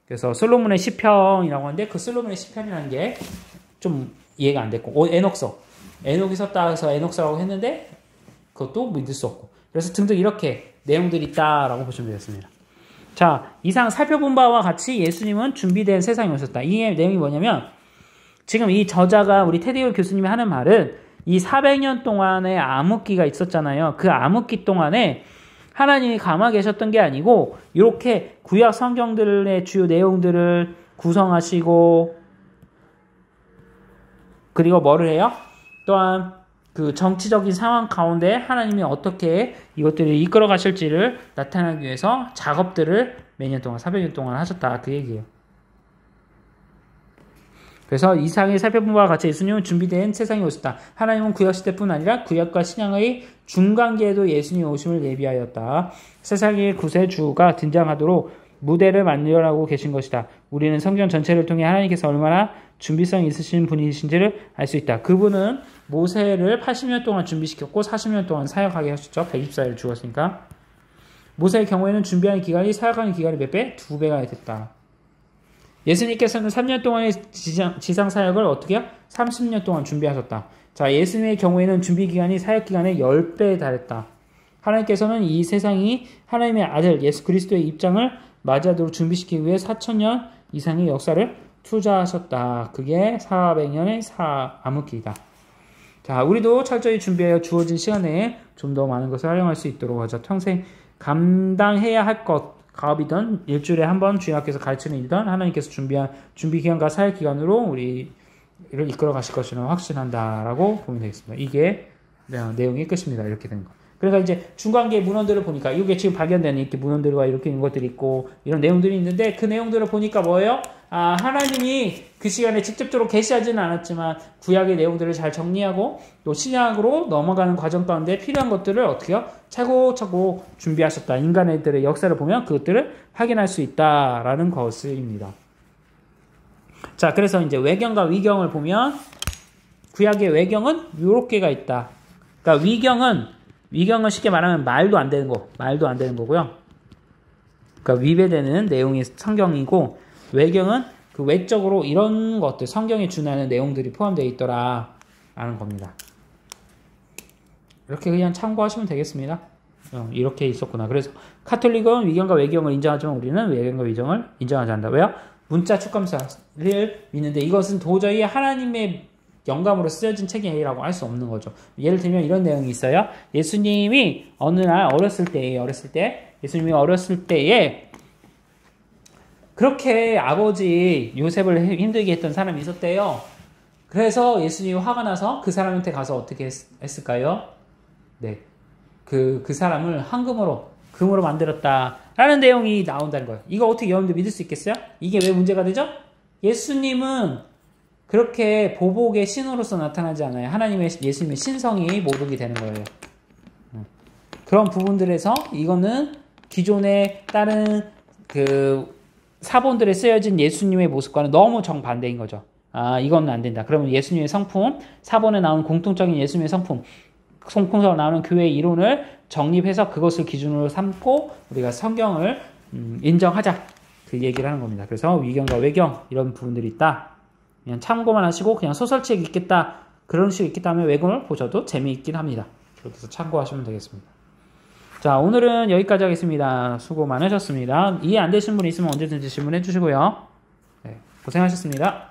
그래서 솔로몬의 시편이라고 하는데 그 솔로몬의 시편이라는 게 좀 이해가 안 됐고 에녹이 썼다 해서 에녹서라고 했는데 그것도 믿을 수 없고 그래서 등등 이렇게 내용들이 있다라고 보시면 되겠습니다. 자, 이상 살펴본 바와 같이 예수님은 준비된 세상에 오셨다. 이 내용이 뭐냐면 지금 이 저자가 우리 테디오 교수님이 하는 말은 이 400년 동안의 암흑기가 있었잖아요. 그 암흑기 동안에 하나님이 가만 계셨던 게 아니고 이렇게 구약 성경들의 주요 내용들을 구성하시고 그리고 뭐를 해요? 또한 그 정치적인 상황 가운데 하나님이 어떻게 이것들을 이끌어 가실지를 나타내기 위해서 작업들을 매년 동안 400년 동안 하셨다 그 얘기예요. 그래서 이상에 살펴본 바와 같이 예수님은 준비된 세상에 오셨다. 하나님은 구약시대뿐 아니라 구약과 신약의 중간기에도 예수님의 오심을 예비하였다. 세상의 구세주가 등장하도록 무대를 만들어가고 계신 것이다. 우리는 성경 전체를 통해 하나님께서 얼마나 준비성이 있으신 분이신지를 알 수 있다. 그분은 모세를 80년 동안 준비시켰고 40년 동안 사역하게 하셨죠. 124일 죽었으니까. 모세의 경우에는 준비하는 기간이 사역하는 기간이 몇 배? 2배가 됐다. 예수님께서는 3년 동안의 지상 사역을 어떻게 해요? 30년 동안 준비하셨다. 자, 예수님의 경우에는 준비 기간이 사역 기간의 10배에 달했다. 하나님께서는 이 세상이 하나님의 아들 예수 그리스도의 입장을 맞이하도록 준비시키기 위해 4,000년 이상의 역사를 투자하셨다. 그게 400년의 암흑기이다. 자, 우리도 철저히 준비하여 주어진 시간에 좀 더 많은 것을 활용할 수 있도록 하자. 평생 감당해야 할 것, 가업이든 일주일에 한 번 주님 앞에서 가르치는 일이든 하나님께서 준비한 준비기간과 사역기간으로 우리를 이끌어 가실 것을 확신한다라고 보면 되겠습니다. 이게 내용의 끝입니다. 이렇게 된 거. 그러니까 이제 중간기의 문헌들을 보니까 이게 지금 발견되는 이렇게 문헌들과 이렇게 있는 것들이 있고 이런 내용들이 있는데 그 내용들을 보니까 뭐예요? 아, 하나님이 그 시간에 직접적으로 계시하지는 않았지만 구약의 내용들을 잘 정리하고 또 신약으로 넘어가는 과정 가운데 필요한 것들을 어떻게 해요? 차곡차곡 준비하셨다. 인간들의 역사를 보면 그것들을 확인할 수 있다라는 것입니다. 자, 그래서 이제 외경과 위경을 보면 구약의 외경은 요렇게가 있다. 그러니까 위경은 쉽게 말하면 말도 안 되는 거고요. 그러니까 위배되는 내용이 성경이고 외경은 그 외적으로 이런 것들 성경에 준하는 내용들이 포함되어 있더라 라는 겁니다. 이렇게 그냥 참고하시면 되겠습니다. 이렇게 있었구나. 그래서 카톨릭은 위경과 외경을 인정하지만 우리는 외경과 위경을 인정하지 않는다. 왜요? 문자 축감사를 믿는데 이것은 도저히 하나님의 영감으로 쓰여진 책이라고 할 수 없는 거죠. 예를 들면 이런 내용이 있어요. 예수님이 어느 날 예수님이 어렸을 때에 그렇게 아버지 요셉을 힘들게 했던 사람이 있었대요. 그래서 예수님이 화가 나서 그 사람한테 가서 어떻게 했을까요? 네. 그 사람을 금으로 만들었다라는 내용이 나온다는 거예요. 이거 어떻게 여러분들 믿을 수 있겠어요? 이게 왜 문제가 되죠? 예수님은 그렇게 보복의 신으로서 나타나지 않아요. 예수님의 신성이 모독이 되는 거예요. 그런 부분들에서 이거는 기존에 다른 그 사본들에 쓰여진 예수님의 모습과는 너무 정반대인 거죠. 아, 이건 안 된다. 그러면 예수님의 성품, 사본에 나오는 공통적인 예수님의 성품, 성품에서 나오는 교회의 이론을 정립해서 그것을 기준으로 삼고 우리가 성경을 인정하자. 그 얘기를 하는 겁니다. 그래서 위경과 외경 이런 부분들이 있다. 그냥 참고만 하시고 그냥 소설책 읽겠다. 그런 식으로 읽겠다 하면 외경을 보셔도 재미있긴 합니다. 그렇게 해서 참고하시면 되겠습니다. 자, 오늘은 여기까지 하겠습니다. 수고 많으셨습니다. 이해 안 되신 분 있으면 언제든지 질문해 주시고요. 네, 고생하셨습니다.